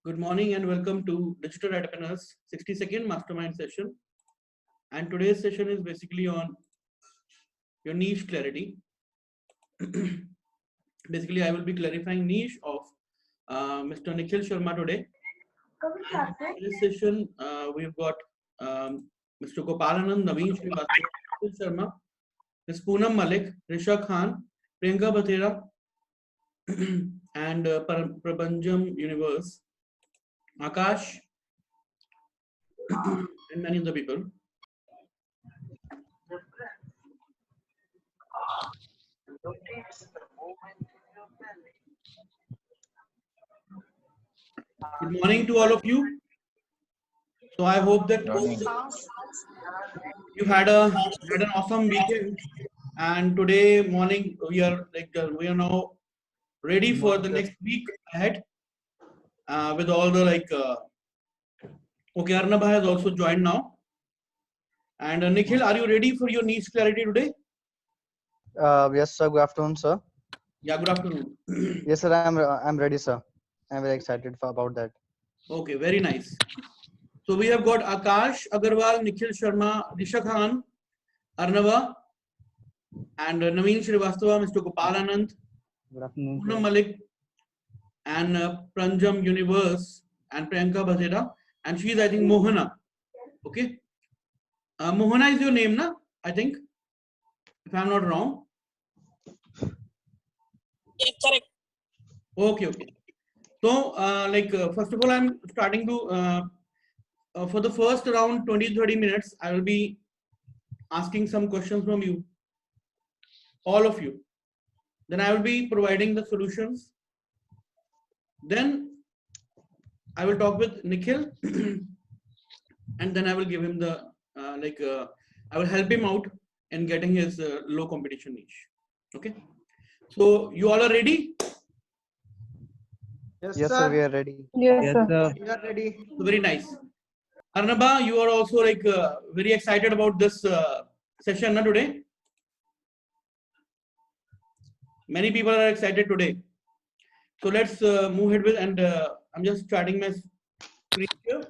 Good morning and welcome to Digital Entrepreneurs 60-second mastermind session. And today's session is basically on your niche clarity. Basically, I will be clarifying niche of Mr. Nikhil Sharma today. And in this session, we've got Mr. Gopalanand, Naveen Srivastava, Nikhil Sharma, Ms. Poonam Malik, Risha Khan, Priyanka Bhattera, and Prabhanjam Universe, Akash, and many other people. Good morning to all of you. So I hope that you had an awesome weekend, and today morning we are now ready for the next week ahead with all the okay, Arnab has also joined now, and Nikhil, are you ready for your niche clarity today? Yes, sir. Good afternoon, sir. Yeah, good afternoon. Yes, sir. I'm ready, sir. I'm very excited about that. Okay, very nice. So we have got Akash Agarwal, Nikhil Sharma, Risha Khan, Arnava, and Naveen Srivastava, Mr. Gopalanand, Good afternoon, Poonam sir. Malik, and Pranjam Universe, and Priyanka Bhattera, and she is, I think, Mohana. Okay, Mohana is your name, na? I think, if I'm not wrong. Yes, correct. Okay. So, first of all, I'm starting to for the first around 20-30 minutes, I will be asking some questions from you, all of you. Then I will be providing the solutions. Then I will talk with Nikhil, and then I will give him the I will help him out in getting his low competition niche. Okay. So you all are ready? Yes, sir. We are ready. Yes, sir. We are ready. So very nice. Arnaba, you are also very excited about this session today. Many people are excited today. So let's move ahead with, and I'm just starting my screen here.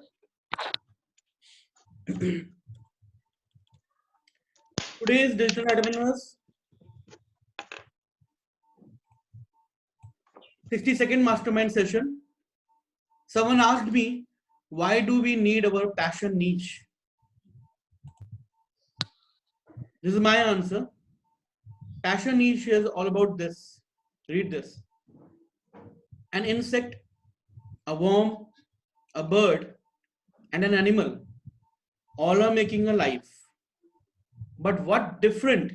Today's Digital Entrepreneurs 60-second mastermind session. Someone asked me, why do we need our passion niche? This is my answer. Passion niche is all about this. Read this. An insect, a worm, a bird, and an animal all are making a life. But what different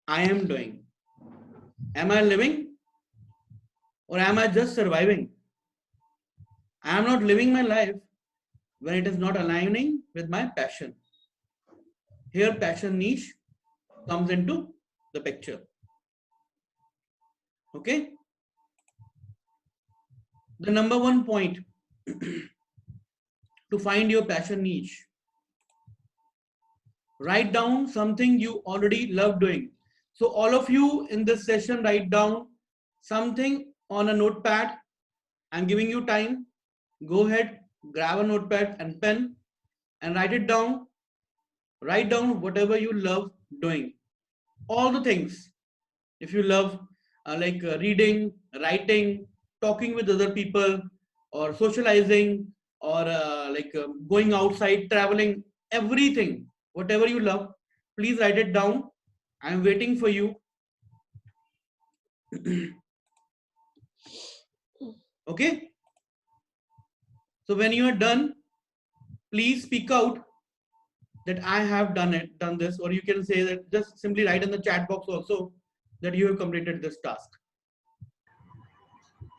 I am doing? Am I living or am I just surviving? I am not living my life when it is not aligning with my passion. Here passion niche comes into the picture. Okay? The number one point to find your passion niche. Write down something you already love doing. So all of you in this session, write down something on a notepad. I'm giving you time. Go ahead, grab a notepad and pen and write it down. Write down whatever you love doing. All the things. If you love reading, writing, talking with other people, or socializing, or going outside, traveling, everything, whatever you love, please write it down. I'm waiting for you. Okay? So when you are done, please speak out that I have done this, or you can say that, just simply write in the chat box also that you have completed this task.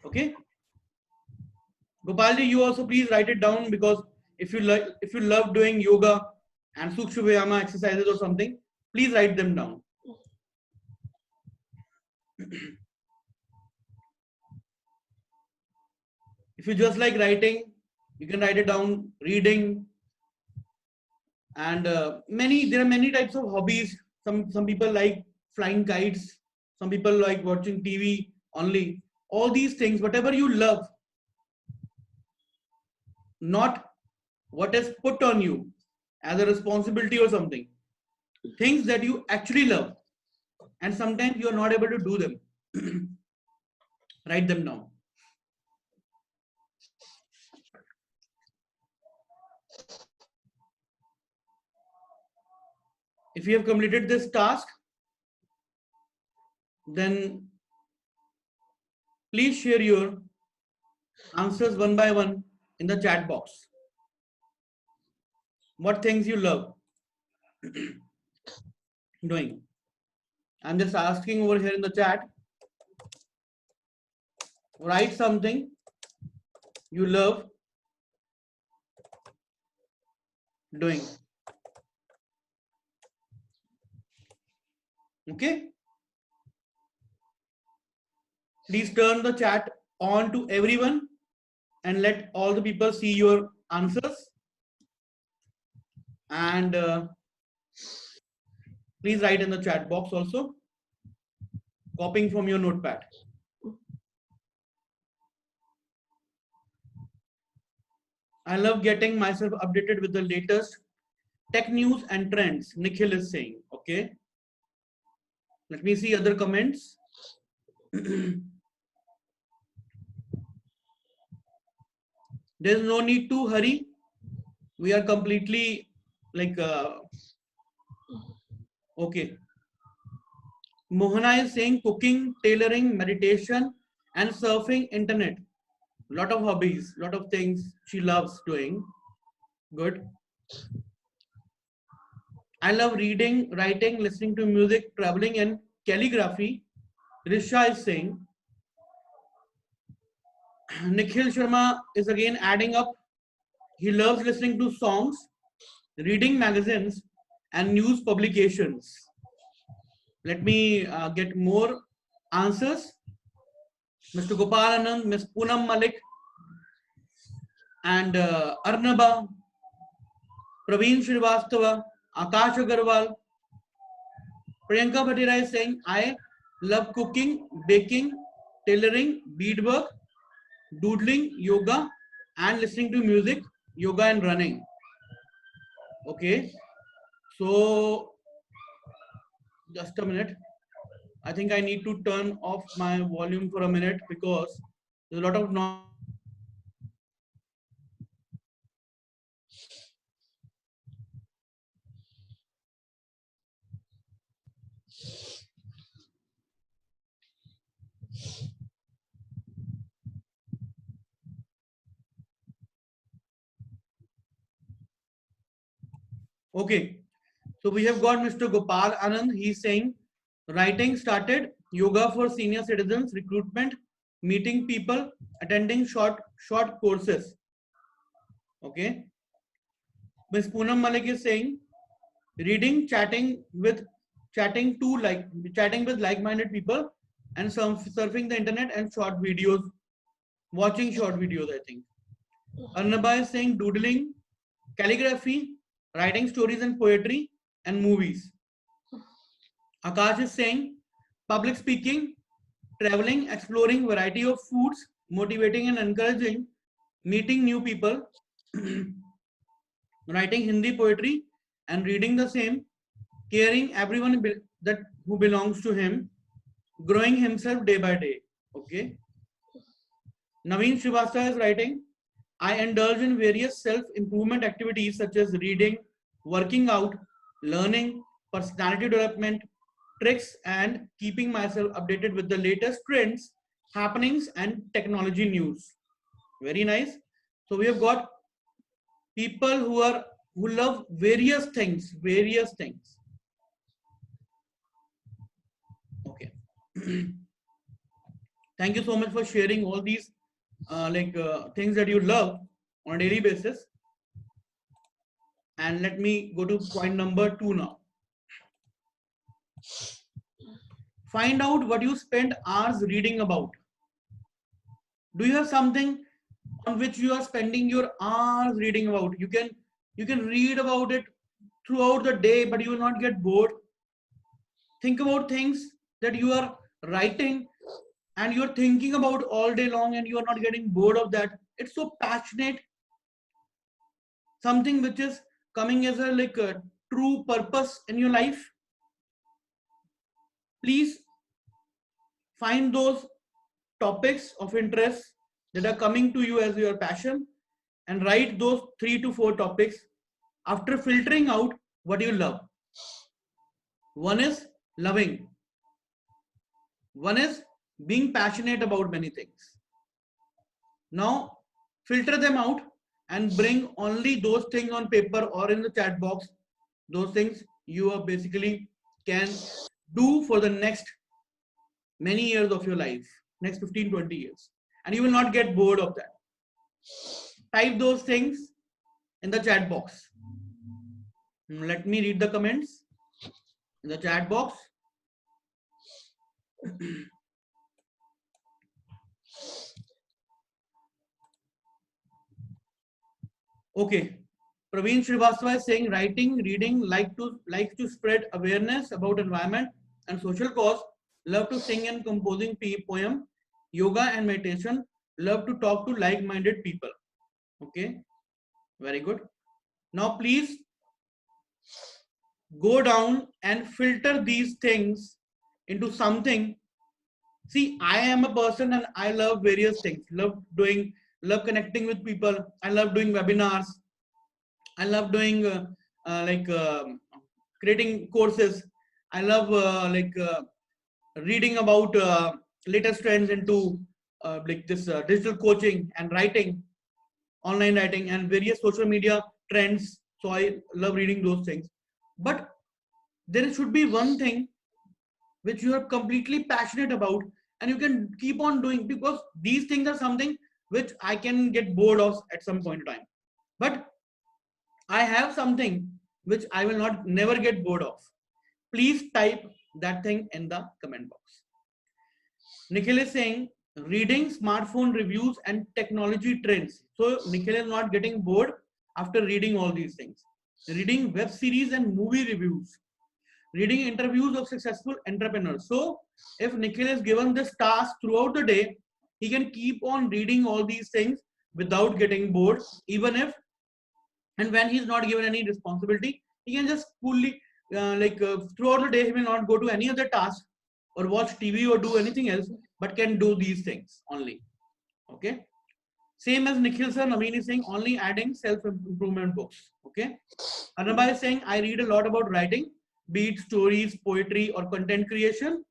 Okay? Gopalji, you also please write it down, because if you love doing yoga and Sukshma Vyayama exercises or something, please write them down. If you just like writing, you can write it down. Reading, and there are many types of hobbies. Some people like flying kites. Some people like watching TV only. All these things, whatever you love, not what is put on you as a responsibility or something. Things that you actually love, and sometimes you are not able to do them. Write them down. If you have completed this task, then please share your answers one by one in the chat box. What things you love doing? I'm just asking over here in the chat. Write something you love doing. Okay? Please turn the chat on to everyone and let all the people see your answers. And please write in the chat box also, copying from your notepad. I love getting myself updated with the latest tech news and trends, Nikhil is saying. Okay. Let me see other comments. There's no need to hurry. We are completely like, okay. Mohana is saying cooking, tailoring, meditation, and surfing internet. Lot of hobbies, lot of things she loves doing. Good. I love reading, writing, listening to music, traveling, and calligraphy. Risha is saying. Nikhil Sharma is again adding up. He loves listening to songs, reading magazines, and news publications. Let me get more answers. Mr. Gopal Anand, Ms. Poonam Malik, and Arnaba, Praveen Srivastava, Akash Agarwal. Priyanka Bhatira is saying, I love cooking, baking, tailoring, beadwork, doodling, yoga, and listening to music, yoga and running. Okay, so just a minute. I think I need to turn off my volume for a minute because there's a lot of noise. Okay, so we have got Mr. Gopal Anand. He's saying writing started, yoga for senior citizens, recruitment, meeting people, attending short courses. Okay. Ms. Poonam Malik is saying reading, chatting with like-minded people, and surfing the internet and short videos, watching short videos, I think. Arnaba is saying doodling, calligraphy, writing stories and poetry, and movies. Akash is saying public speaking, traveling, exploring variety of foods, motivating and encouraging, meeting new people, writing Hindi poetry and reading the same, caring everyone that who belongs to him, growing himself day by day. Okay. Naveen Srivastava is writing, I indulge in various self-improvement activities such as reading, working out, learning, personality development, tricks, and keeping myself updated with the latest trends, happenings, and technology news. Very nice. So we have got people who love various things. Okay. Thank you so much for sharing all these things that you love on a daily basis. And let me go to point number 2 now. Find out what you spend hours reading about. Do you have something on which you are spending your hours reading about? You can read about it throughout the day, but you will not get bored. Think about things that you are writing and you're thinking about all day long and you are not getting bored of that. It's so passionate. something which is coming as a like a true purpose in your life. Please find those topics of interest that are coming to you as your passion and write those 3 to 4 topics after filtering out what you love. One is loving. One is being passionate about many things. Now filter them out and bring only those things on paper or in the chat box. Those things you are basically can do for the next many years of your life, next 15-20 years, and you will not get bored of that. Type those things in the chat box. Let me read the comments in the chat box. Okay, Praveen Srivastava is saying writing, reading, like to spread awareness about environment and social cause, love to sing and composing poem, yoga and meditation, love to talk to like-minded people. Okay, very good. Now please go down and filter these things into something. See, I am a person and I love various things. Love connecting with people. I love doing webinars. I love doing creating courses. I love reading about latest trends into digital coaching and writing, online writing, and various social media trends. So I love reading those things. But there should be one thing which you are completely passionate about and you can keep on doing, because these things are something which I can get bored of at some point in time. But I have something which I will not never get bored of. Please type that thing in the comment box. Nikhil is saying reading smartphone reviews and technology trends. So Nikhil is not getting bored after reading all these things. Reading web series and movie reviews. Reading interviews of successful entrepreneurs. So if Nikhil is given this task throughout the day, he can keep on reading all these things without getting bored, even if, and when he's not given any responsibility, he can just fully throughout the day he will not go to any other task or watch TV or do anything else, but can do these things only. Okay. Same as Nikhil sir, Naveen is saying only adding self-improvement books. Okay. Anubha is saying I read a lot about writing, be it stories, poetry, or content creation.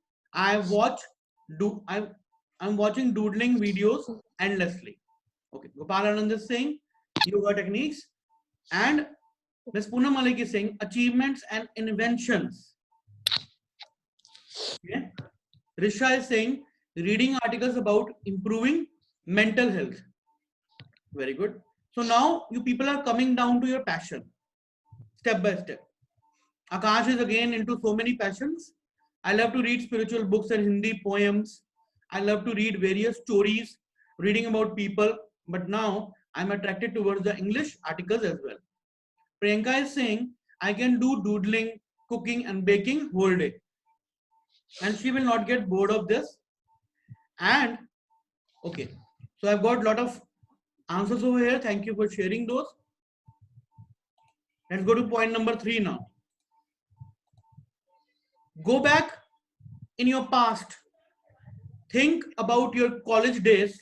I'm watching doodling videos endlessly. Okay. Gopal Anand is saying yoga techniques, and Ms. Poonam Malik is saying achievements and inventions. Okay. Risha is saying reading articles about improving mental health. Very good. So now you people are coming down to your passion step by step. Akash is again into so many passions. I love to read spiritual books and Hindi poems. I love to read various stories, reading about people. But now I'm attracted towards the English articles as well. Priyanka is saying I can do doodling, cooking, and baking whole day, and she will not get bored of this. And okay, so I've got a lot of answers over here. Thank you for sharing those. Let's go to point number 3 now. Go back in your past. Think about your college days,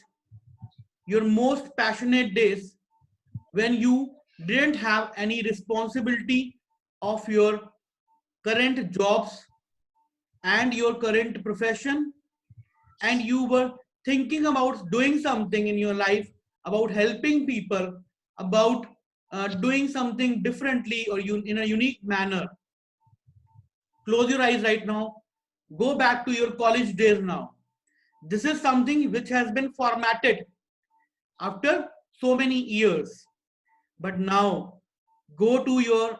your most passionate days, when you didn't have any responsibility of your current jobs and your current profession, and you were thinking about doing something in your life, about helping people, about doing something differently or in a unique manner. Close your eyes right now. Go back to your college days now. This is something which has been formatted after so many years. But now go to your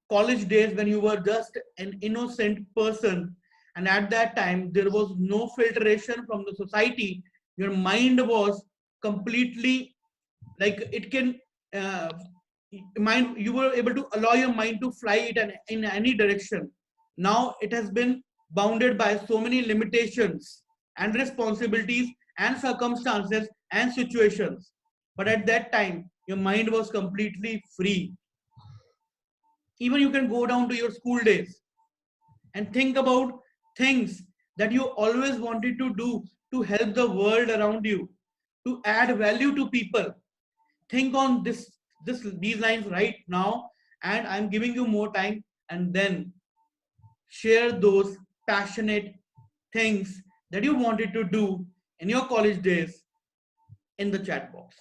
college days when you were just an innocent person, and at that time there was no filtration from the society. Your mind was completely like it can mind, you were able to allow your mind to fly it in any direction. Now it has been bounded by so many limitations and responsibilities and circumstances and situations. But at that time your mind was completely free. Even you can go down to your school days and think about things that you always wanted to do to help the world around you, to add value to people. Think on these lines right now, and I'm giving you more time, and then share those passionate things that you wanted to do in your college days in the chat box.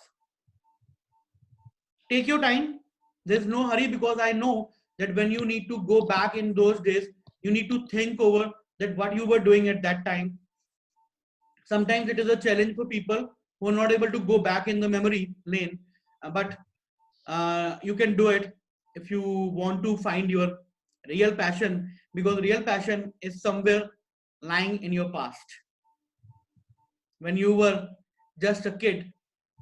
Take your time. There's no hurry, because I know that when you need to go back in those days, you need to think over that what you were doing at that time. Sometimes it is a challenge for people who are not able to go back in the memory lane, but you can do it if you want to find your real passion, because real passion is somewhere lying in your past, when you were just a kid,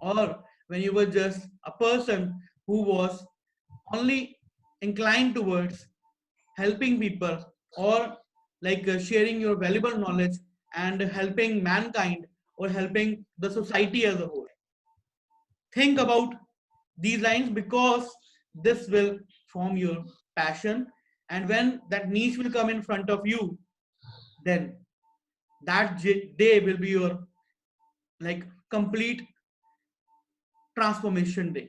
or when you were just a person who was only inclined towards helping people, or like sharing your valuable knowledge and helping mankind, or helping the society as a whole. Think about these lines, because this will form your passion, and when that niche will come in front of you, then that day will be your like complete transformation day.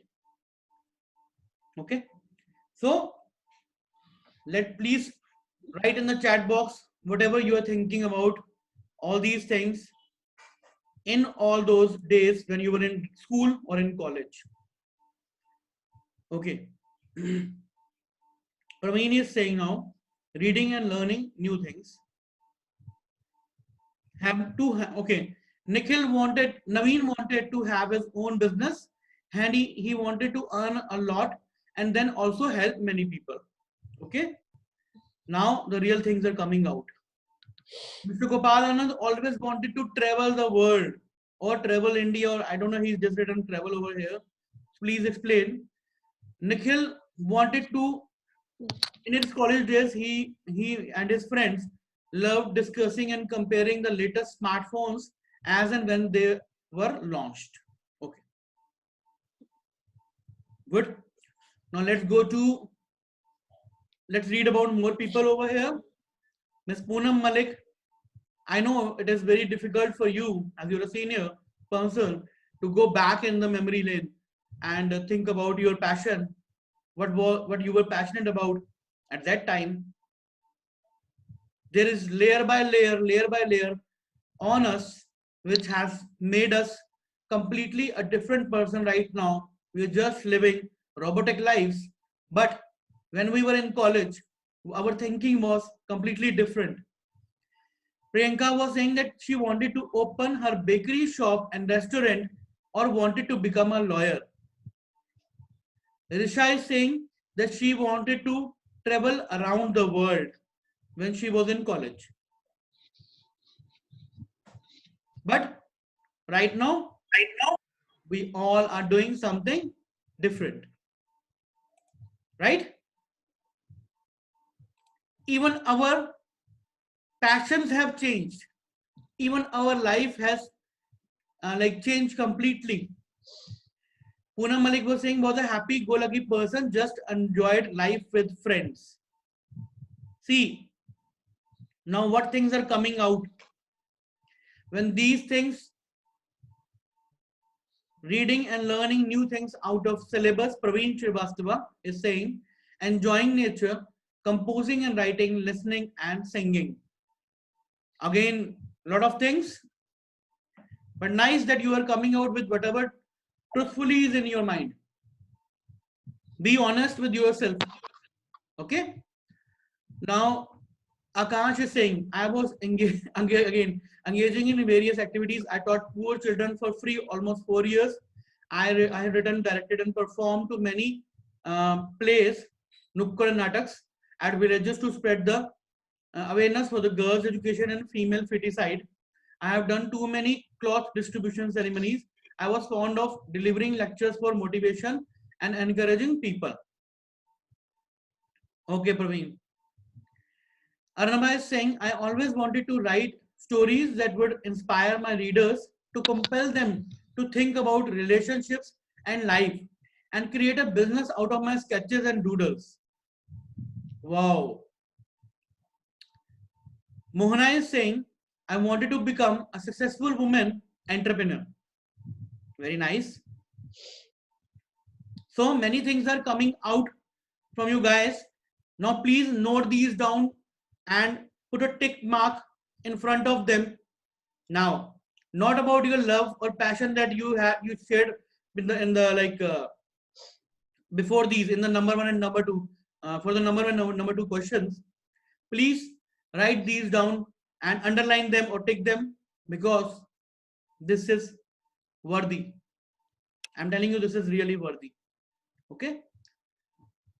Okay, so let please write in the chat box whatever you are thinking about all these things in all those days when you were in school or in college. Okay. Praveen is saying now, reading and learning new things. Have to okay. Naveen wanted to have his own business, and he wanted to earn a lot and then also help many people. Okay. Now the real things are coming out. Mr. Gopal Anand always wanted to travel the world, or travel India, or I don't know, he's just written travel over here. Please explain. Nikhil wanted to, in his college days, he and his friends loved discussing and comparing the latest smartphones as and when they were launched. Okay, good. Now let's read about more people over here. Miss Poonam Malik, I know it is very difficult for you as you're a senior person to go back in the memory lane and think about your passion, what you were passionate about at that time. There is layer by layer on us, which has made us completely a different person right now. We're just living robotic lives. But when we were in college, our thinking was completely different. Priyanka was saying that she wanted to open her bakery shop and restaurant, or wanted to become a lawyer. Risha is saying that she wanted to travel around the world when she was in college. But right now, we all are doing something different. Right? Even our passions have changed. Even our life has like changed completely. Poonam Malik was saying, was a happy-go-lucky person, just enjoyed life with friends. See, now what things are coming out? When these things, reading and learning new things out of syllabus, Praveen Srivastava is saying, enjoying nature, composing and writing, listening and singing. Again, a lot of things, but nice that you are coming out with whatever truthfully is in your mind. Be honest with yourself. Okay. Now, Akash is saying, I was engaging in various activities. I taught poor children for free almost 4 years. I have written, directed, and performed to many plays, Nukkad and Nataks, at villages to spread the awareness for the girls' education and female feticide. I have done too many cloth distribution ceremonies. I was fond of delivering lectures for motivation and encouraging people. Okay, Praveen. Arnaba is saying, I always wanted to write stories that would inspire my readers, to compel them to think about relationships and life, and create a business out of my sketches and doodles. Wow. Mohana is saying, I wanted to become a successful woman entrepreneur. Very nice. So many things are coming out from you guys. Now please note these down and put a tick mark in front of them. Now, not about your love or passion that you shared in the like before these in the number one and number two for the number one and number two questions. Please write these down and underline them or tick them because this is worthy. I'm telling you, this is really worthy. Okay.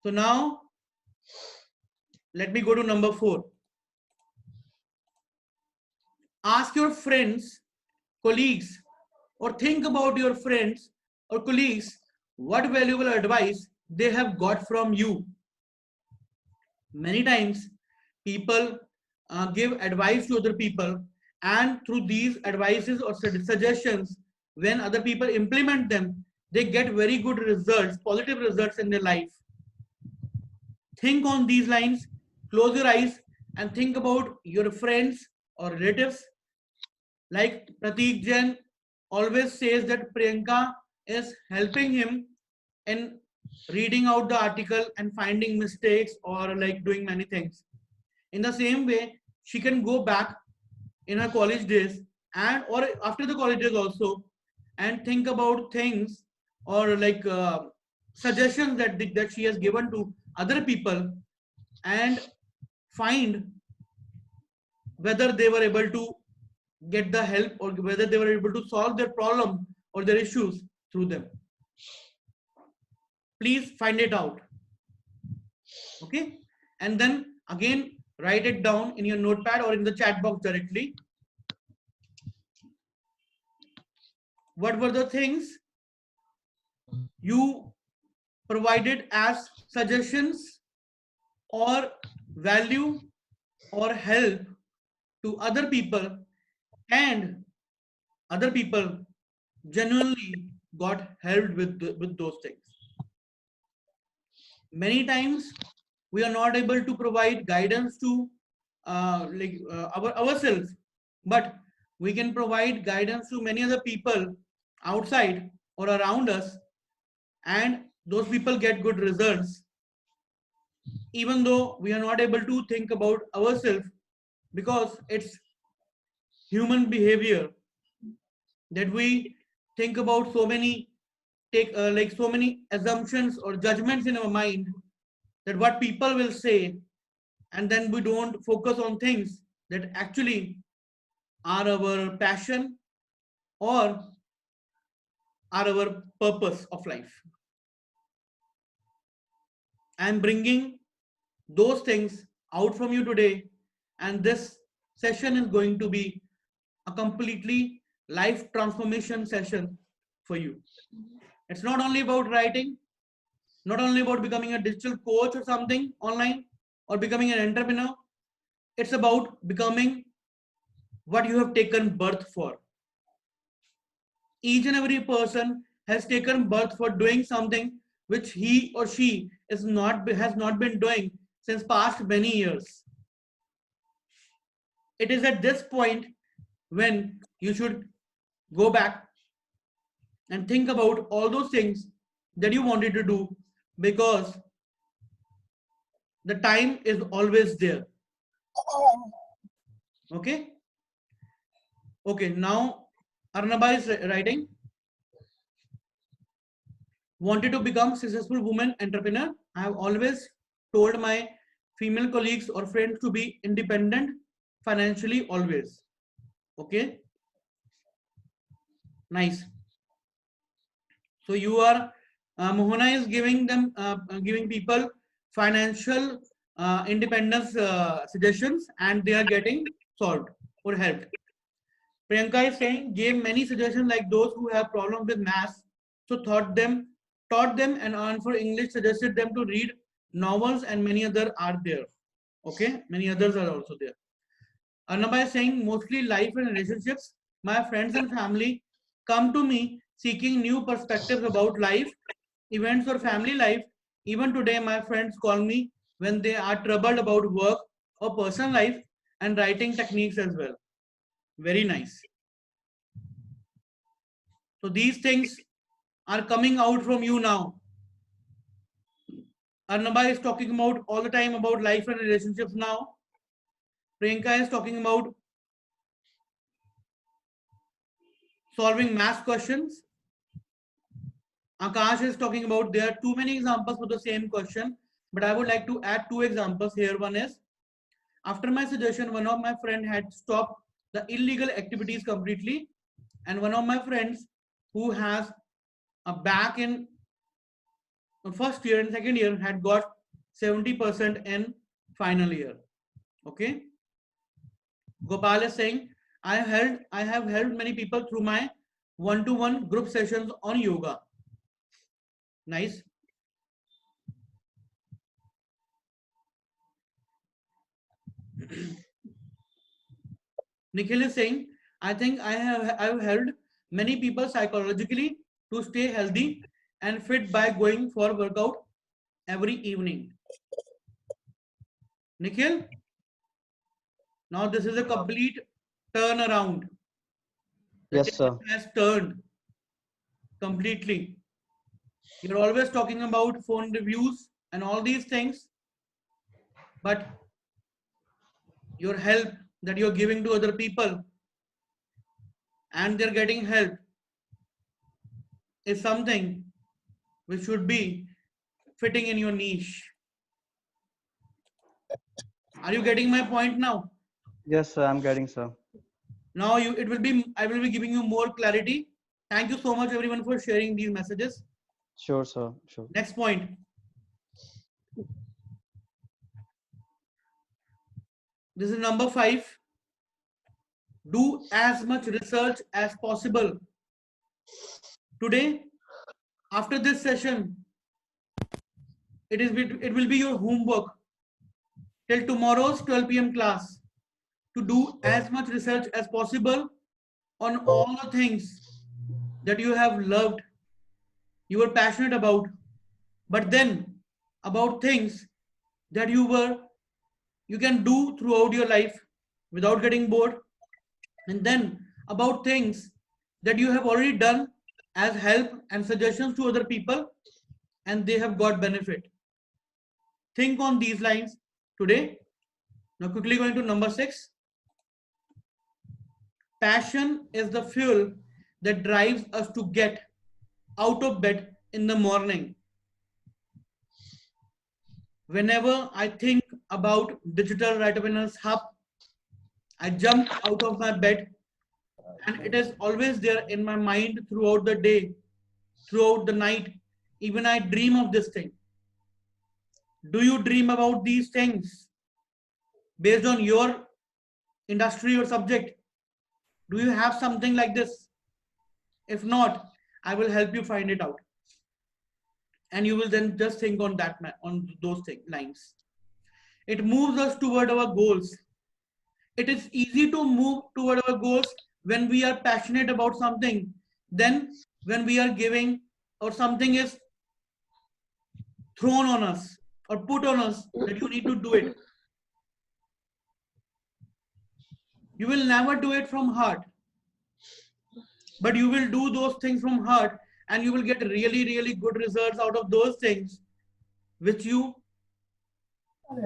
So now let me go to number 4. Ask your friends, colleagues, or think about your friends or colleagues what valuable advice they have got from you. Many times people give advice to other people, and through these advices or suggestions, when other people implement them, they get very good results, positive results in their life. Think on these lines, close your eyes and think about your friends or relatives. Like Pratik Jain always says that Priyanka is helping him in reading out the article and finding mistakes or like doing many things. In the same way, she can go back in her college days and or after the college days also and think about things or like suggestions that she has given to other people and find whether they were able to get the help or whether they were able to solve their problem or their issues through them. Please find it out. Okay, and then again write it down in your notepad or in the chat box directly. What were the things you provided as suggestions or value or help to other people, and other people genuinely got helped with those things. Many times we are not able to provide guidance to ourselves, but we can provide guidance to many other people outside or around us, and those people get good results even though we are not able to think about ourselves, because it's human behavior that we think about so many like so many assumptions or judgments in our mind that what people will say, and then we don't focus on things that actually are our passion or are our purpose of life. I'm bringing those things out from you today, and this session is going to be a completely life transformation session for you. It's not only about writing, not only about becoming a digital coach or something online or becoming an entrepreneur. It's about becoming what you have taken birth for. Each and every person has taken birth for doing something which he or she has not been doing since past many years. It is at this point when you should go back and think about all those things that you wanted to do, because the time is always there. Okay. Okay. Now Arnaba is writing, wanted to become successful woman entrepreneur. I have always told my female colleagues or friends to be independent financially always. Okay. Nice. So you are Mohana is giving them giving people financial independence suggestions, and they are getting solved or helped. Priyanka is saying gave many suggestions like those who have problems with maths, so taught them, and for English suggested them to read novels, and many other are there. Okay, many others are also there. Arnaba is saying mostly life and relationships. My friends and family come to me seeking new perspectives about life events, or family life. Even today, my friends call me when they are troubled about work or personal life, and writing techniques as well. Very nice. So these things are coming out from you now. Arnaba is talking about all the time about life and relationships now. Priyanka is talking about solving math questions. Akash is talking about there are too many examples for the same question, but I would like to add two examples here. One is, after my suggestion, one of my friend had stopped the illegal activities completely, and one of my friends who has a back in first year and second year had got 70% in final year. Okay. Gopal is saying, I have helped many people through my one-to-one group sessions on yoga. Nice. Nikhil is saying, I think I've helped many people psychologically to stay healthy and fit by going for workout every evening. Nikhil, now this is a complete turnaround. Yes, sir. Has turned completely. You're always talking about phone reviews and all these things, but your help that you're giving to other people and they're getting help is something which should be fitting in your niche. Are you getting my point now? Yes, sir. I'm getting, sir. Now I will be giving you more clarity. Thank you so much everyone for sharing these messages. Sure, sir. Sure. Next point. This is number 5. Do as much research as possible. Today, after this session, it will be your homework till tomorrow's 12 p.m. class to do as much research as possible on all the things that you have loved, you were passionate about, but then about things that you can do throughout your life without getting bored, and then about things that you have already done as help and suggestions to other people and they have got benefit. Think on these lines today. Now quickly going to number 6. Passion is the fuel that drives us to get out of bed in the morning. Whenever I think about Digital Writer Winners Hub, I jump out of my bed and it is always there in my mind throughout the day, throughout the night. Even I dream of this thing. Do you dream about these things based on your industry or subject? Do you have something like this? If not, I will help you find it out. And you will then just think on that, on those lines. It moves us toward our goals. It is easy to move toward our goals when we are passionate about something. Then when we are giving or something is thrown on us or put on us that you need to do it, you will never do it from heart, but you will do those things from heart and you will get really good results out of those things which you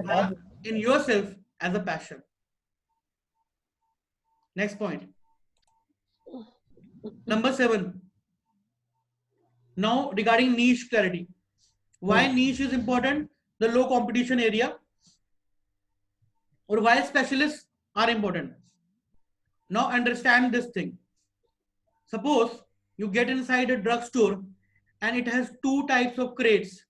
have in yourself as a passion. Next point. Number 7. Now regarding niche clarity. Why niche is important? The low competition area, or why specialists are important. Now understand this thing. Suppose you get inside a drugstore and it has 2 types of crates.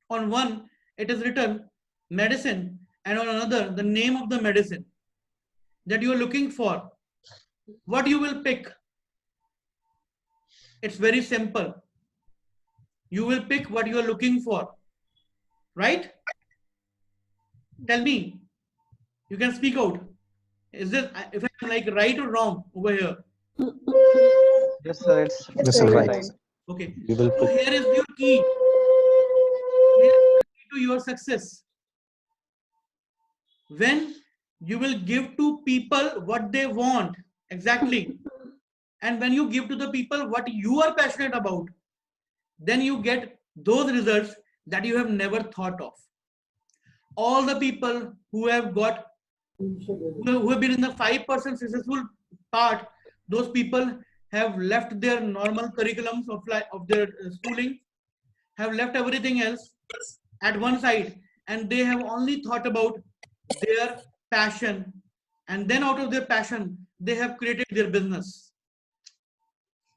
On one, it is written medicine, and on another, the name of the medicine that you are looking for. What you will pick? It's very simple. You will pick what you are looking for, right? Tell me. You can speak out. Is this, if I'm like right or wrong over here? Yes, sir. It's This is right. right. Okay. You will So here is your key. to your success? When you will give to people what they want, exactly. And when you give to the people what you are passionate about, then you get those results that you have never thought of. All the people who have got who have been in the 5% successful part, those people have left their normal curriculums of their schooling, have left everything else at one side, and they have only thought about their passion, and then out of their passion they have created their business.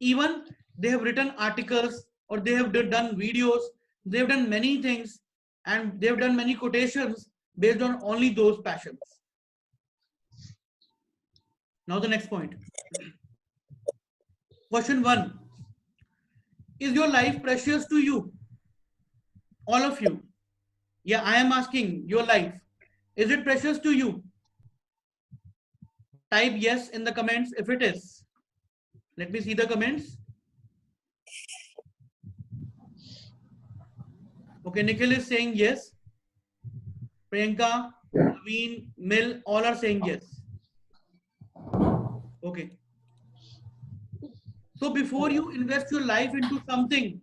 Even they have written articles, or they have done videos, they have done many things, and they have done many quotations based on only those passions. Now the next point. Question 1. Is your life precious to you? All of you. Yeah, I am asking your life. Is it precious to you? Type yes in the comments if it is. Let me see the comments. Okay, Nikhil is saying yes. Priyanka, Naveen, Mil, all are saying yes. Okay. So before you invest your life into something,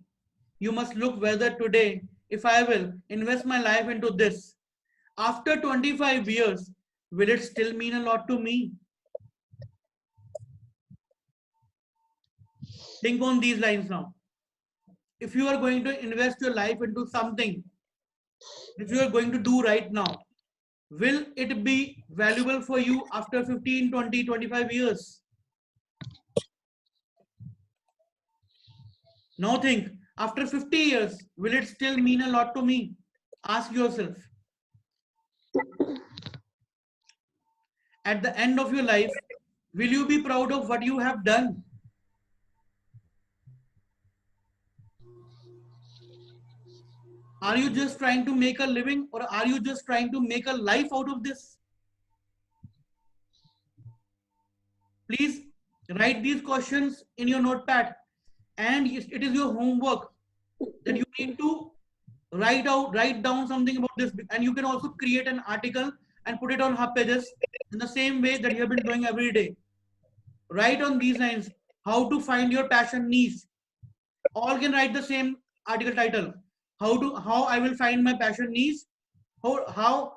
you must look whether today, if I will invest my life into this, after 25 years, will it still mean a lot to me? Think on these lines now. If you are going to invest your life into something that you are going to do right now, will it be valuable for you after 15, 20, 25 years? Now think, after 50 years, will it still mean a lot to me? Ask yourself. At the end of your life, will you be proud of what you have done? Are you just trying to make a living, or are you just trying to make a life out of this? Please write these questions in your notepad, and it is your homework that you need to write down something about this, and you can also create an article and put it on hub pages in the same way that you have been doing every day. Write on these lines: how to find your passion niche. All can write the same article title: how I will find my passion niche, how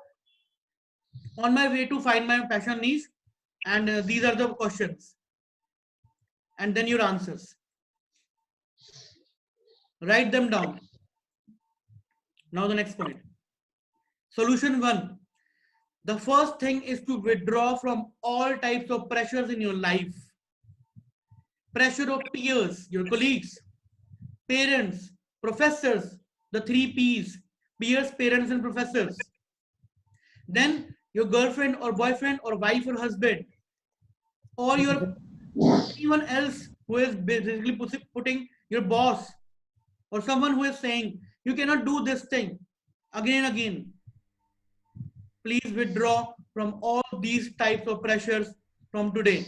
on my way to find my passion niche, and these are the questions, and then your answers. Write them down. Now the next point. Solution 1. The first thing is to withdraw from all types of pressures in your life. Pressure of peers, your colleagues, parents, professors, the 3 P's: peers, parents, and professors. Then your girlfriend or boyfriend or wife or husband, or your anyone else who is basically putting your boss, or someone who is saying you cannot do this thing again and again. Please withdraw from all these types of pressures from today.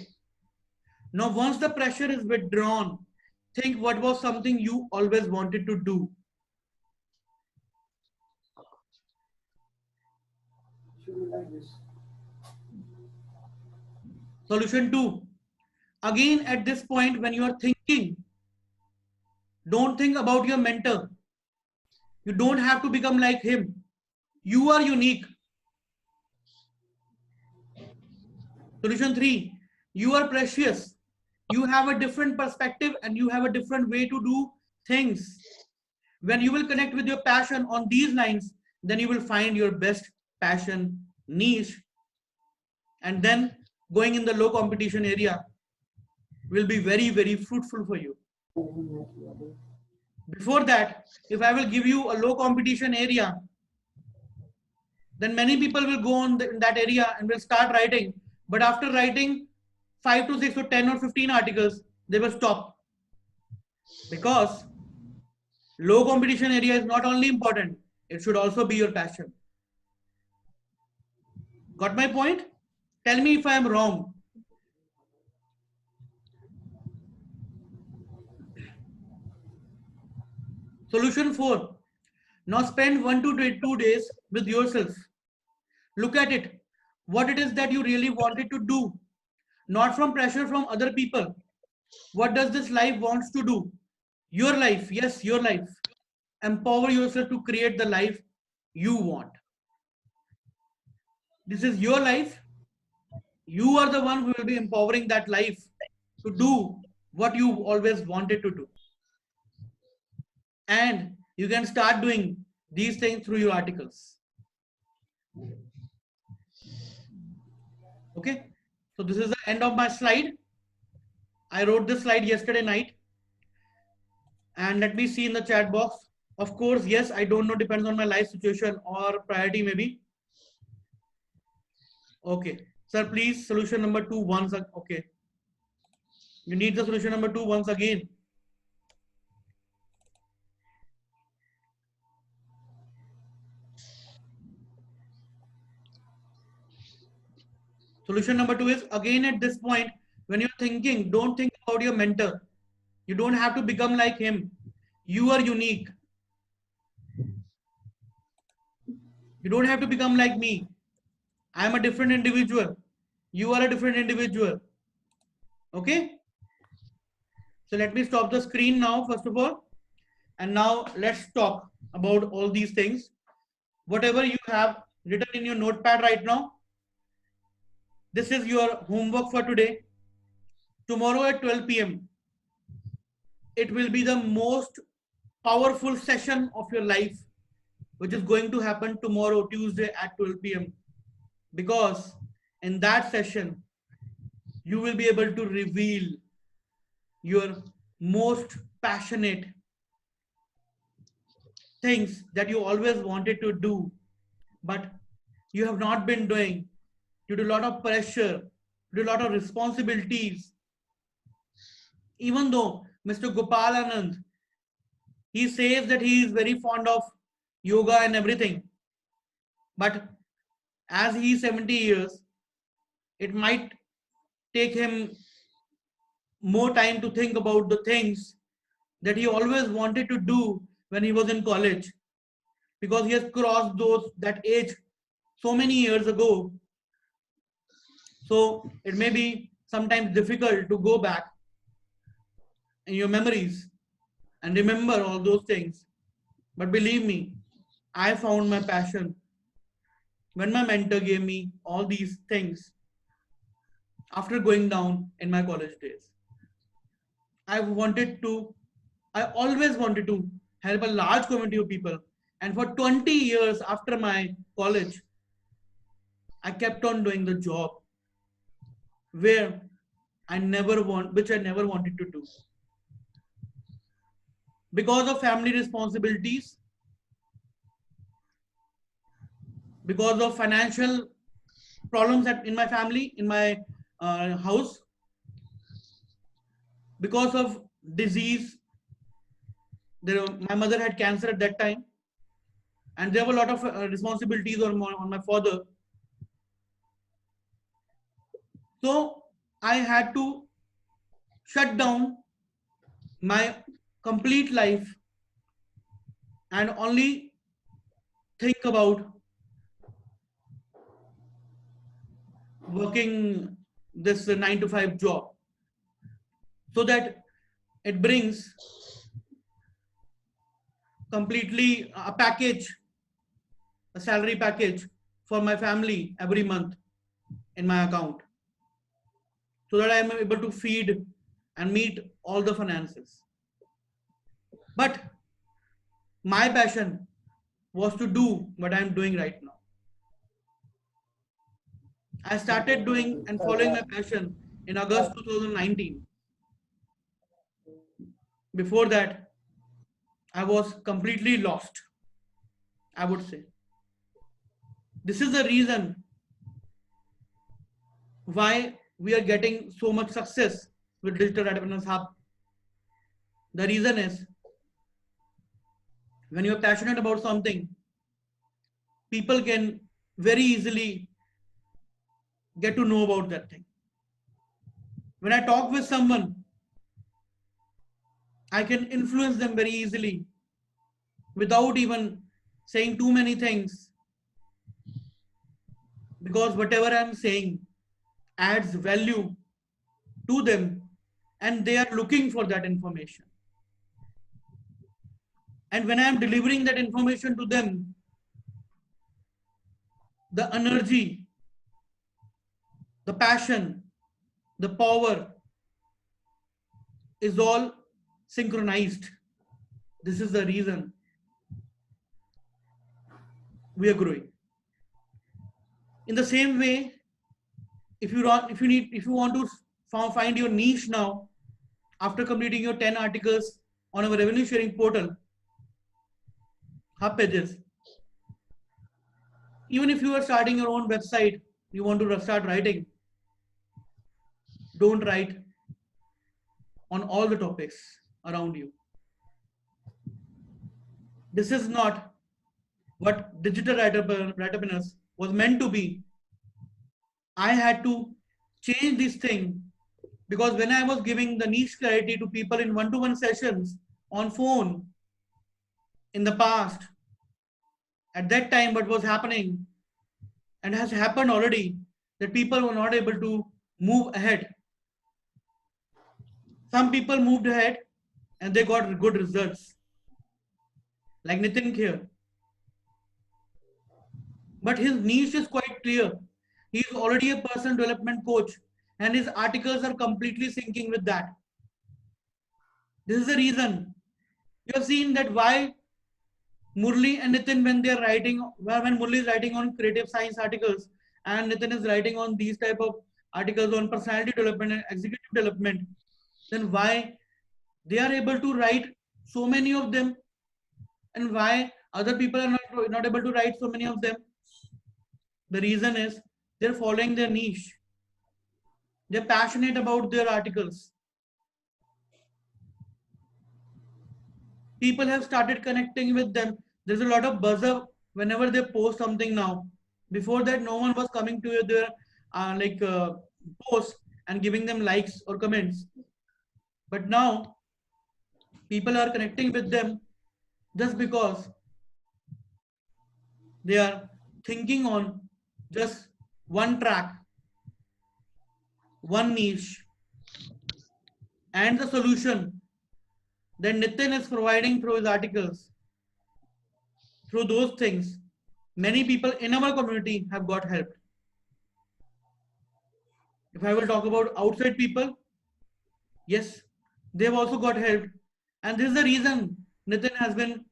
Now, once the pressure is withdrawn, think what was something you always wanted to do. Solution 2. Again, at this point, when you are thinking, don't think about your mentor. You don't have to become like him. You are unique. Solution 3. You are precious. You have a different perspective and you have a different way to do things. When you will connect with your passion on these lines, then you will find your best passion niche, and then going in the low competition area will be very, very fruitful for you. Before that, if I will give you a low competition area, then many people will go on in that area and will start writing. But after writing 5 to 6 or 10 or 15 articles, they will stop. Because low competition area is not only important, it should also be your passion. Got my point? Tell me if I am wrong. Solution 4. Now spend 1 to 2 days with yourself. Look at it. What it is that you really wanted to do, not from pressure from other people. What does this life wants to do? Your life, yes, your life. Empower yourself to create the life you want. This is your life. You are the one who will be empowering that life to do what you always wanted to do. And you can start doing these things through your articles. Okay. So this is the end of my slide. I wrote this slide yesterday night. And let me see in the chat box. Of course, yes, I don't know, depends on my life situation or priority maybe. Okay. Sir, please, solution number 2 once. Okay. You need the solution number 2 once again. Solution number 2 is, again at this point, when you're thinking, don't think about your mentor. You don't have to become like him. You are unique. You don't have to become like me. I am a different individual. You are a different individual. Okay? So let me stop the screen now, first of all. And now let's talk about all these things. Whatever you have written in your notepad right now, this is your homework for today. Tomorrow at 12 p.m., it will be the most powerful session of your life, which is going to happen tomorrow, Tuesday at 12 p.m. Because in that session, you will be able to reveal your most passionate things that you always wanted to do, but you have not been doing due to a lot of pressure, due to a lot of responsibilities. Even though Mr. Gopal Anand, he says that he is very fond of yoga and everything, but as he is 70 years, it might take him more time to think about the things that he always wanted to do when he was in college, because he has crossed that age so many years ago. So it may be sometimes difficult to go back in your memories and remember all those things. But believe me, I found my passion when my mentor gave me all these things after going down in my college days. I always wanted to help a large community of people. And for 20 years after my college, I kept on doing the job which I never wanted to do. Because of family responsibilities, because of financial problems in my family, in my house, because of disease. My mother had cancer at that time, and there were a lot of responsibilities on my father. So I had to shut down my complete life and only think about working this 9 to 5 job, so that it brings completely a salary package for my family every month in my account, so that I am able to feed and meet all the finances. But my passion was to do what I'm doing right now. I started doing and following my passion in August 2019. Before that, I was completely lost, I would say. This is the reason why we are getting so much success with Digital Entrepreneurs Hub. The reason is, when you're passionate about something, people can very easily get to know about that thing. When I talk with someone, I can influence them very easily without even saying too many things, because whatever I'm saying adds value to them and they are looking for that information. And when I am delivering that information to them, the energy, the passion, the power is all synchronized. This is the reason we are growing. In the same way, if you want to find your niche now, after completing your 10 articles on our revenue sharing portal, Hub Pages, even if you are starting your own website, you want to start writing, don't write on all the topics around you. This is not what digital writerpreneurs was meant to be. I had to change this thing, because when I was giving the niche clarity to people in one-to-one sessions on phone in the past, at that time what was happening, and has happened already, that people were not able to move ahead. Some people moved ahead and they got good results, like Nitin here. But his niche is quite clear. He is already a personal development coach and his articles are completely syncing with that. This is the reason you have seen that why Murli and Nitin, when they are writing, when Murli is writing on creative science articles and Nitin is writing on these type of articles on personality development and executive development, then why they are able to write so many of them, and why other people are not able to write so many of them? The reason is they're following their niche. They're passionate about their articles. People have started connecting with them. There's a lot of buzzer whenever they post something now. Before that, no one was coming to their posts and giving them likes or comments. But now people are connecting with them just because they are thinking on just one track, one niche, and the solution that Nitin is providing through his articles. Through those things, many people in our community have got helped. If I will talk about outside people, yes, they've also got helped. And this is the reason Nitin has been,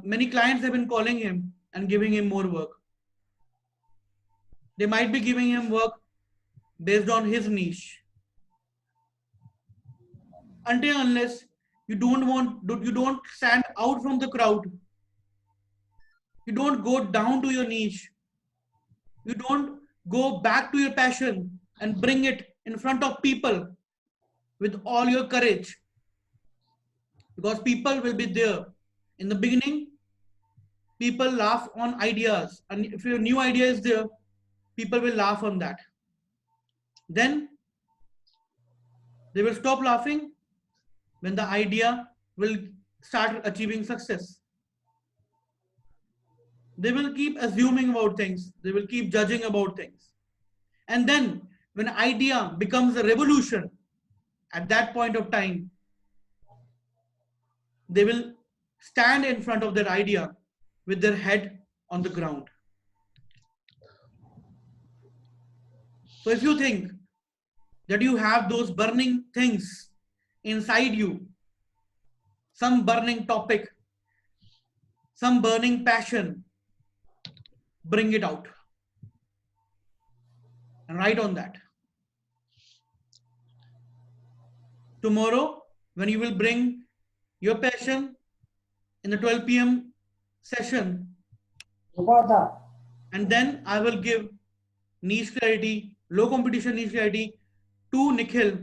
many clients have been calling him and giving him more work. They might be giving him work based on his niche. Until unless you don't stand out from the crowd, you don't go down to your niche, you don't go back to your passion and bring it in front of people with all your courage, because people will be there. In the beginning, people laugh on ideas, and if your new idea is there, people will laugh on that. Then they will stop laughing when the idea will start achieving success. They will keep assuming about things, they will keep judging about things. And then when idea becomes a revolution, at that point of time, they will stand in front of their idea with their head on the ground. So if you think that you have those burning things inside you, some burning topic, some burning passion, bring it out and write on that. Tomorrow, when you will bring your passion in the 12 p.m. session, and then I will give niche clarity, low competition niche clarity to Nikhil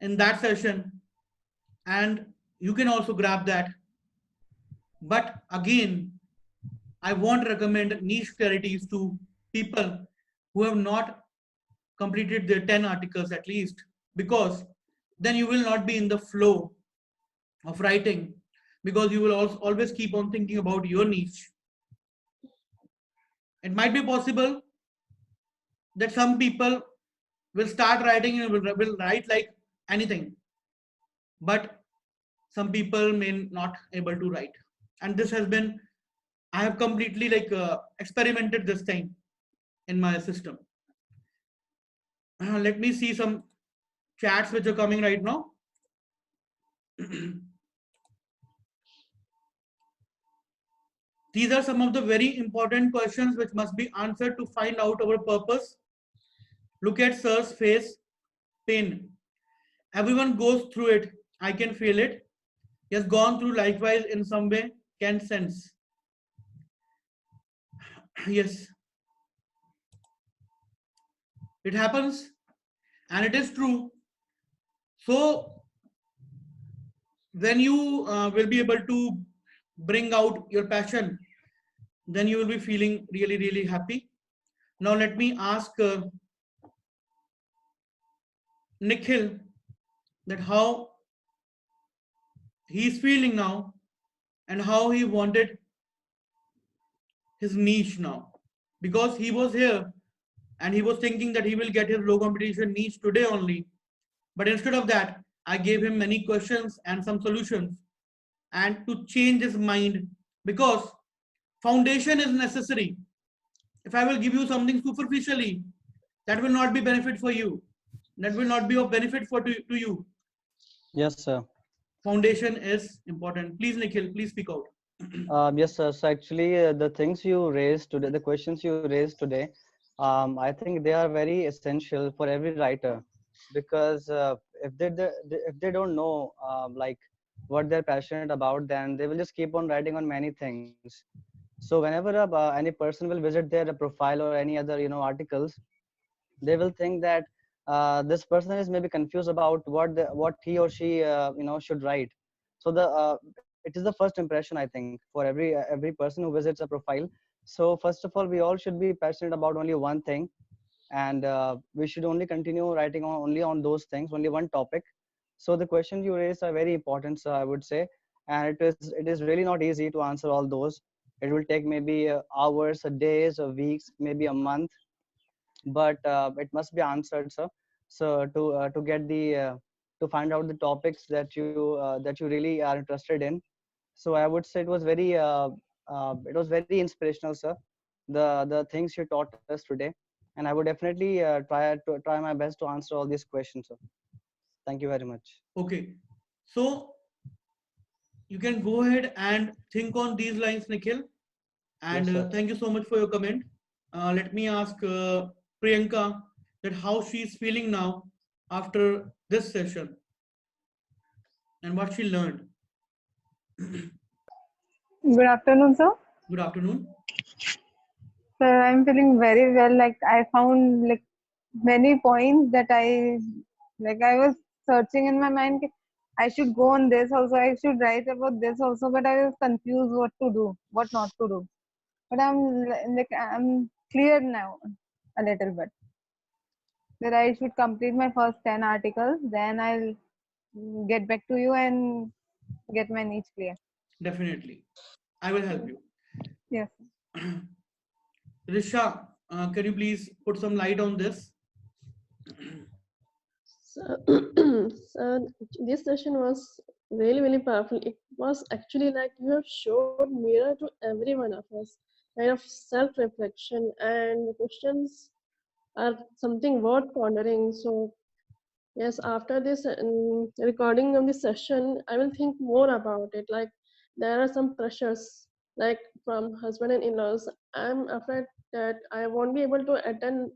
in that session, and you can also grab that. But again, I won't recommend niche clarities to people who have not completed their 10 articles at least, because then you will not be in the flow of writing, because you will also always keep on thinking about your niche. It might be possible that some people will start writing and will write like anything, but some people may not able to write. And this has been, I have completely experimented this thing in my system. Let me see some chats which are coming right now. These are some of the very important questions which must be answered to find out our purpose. Look at sir's face. Pain. Everyone goes through it. I can feel it. He has gone through likewise in some way. Can sense. Yes. It happens and it is true. So when you will be able to bring out your passion, then you will be feeling really, really happy. Now let me ask Nikhil that how he's feeling now and how he wanted his niche now, because he was here and he was thinking that he will get his low competition niche today only, but instead of that I gave him many questions and some solutions and to change his mind, because foundation is necessary. If I will give you something superficially, that will not be benefit for you, that will not be of benefit to you. Yes, sir. Foundation is important. Please Nikhil, please speak out. Yes, sir. So actually, the things you raised today, the questions you raised today, I think they are very essential for every writer, because if they don't know like what they're passionate about, then they will just keep on writing on many things. So whenever any person will visit their profile or any other articles, they will think that this person is maybe confused about what he or she should write. So it is the first impression, I think, for every person who visits a profile. So first of all, we all should be passionate about only one thing, and we should only continue writing only on those things, only one topic. So the questions you raised are very important, so I would say, and it is really not easy to answer all those. It will take maybe hours, days, or weeks, maybe a month, but it must be answered, sir. So to get the to find out the topics that you really are interested in. So I would say it was very inspirational, sir, the things you taught us today, and I would definitely try my best to answer all these questions, sir. Thank you very much. Okay, so you can go ahead and think on these lines, Nikhil. And Yes, sir. thank you so much for your comment. Let me ask Priyanka that how she's feeling now after this session and what she learned. Good afternoon, sir. Good afternoon. Sir, I'm feeling very well. Like I found like many points that I was searching in my mind. I should go on this also. I should write about this also, but I was confused what to do, what not to do. But I'm clear now a little bit that I should complete my first 10 articles. Then I'll get back to you and get my niche clear. Definitely. I will help you. Yes. Risha, can you please put some light on this? So, so this session was really, really powerful. It was actually like you have showed mirror to every one of us, kind of self-reflection, and the questions are something worth pondering. So yes, after this recording of this session, I will think more about it. Like there are some pressures, like from husband and in-laws. I'm afraid that I won't be able to attend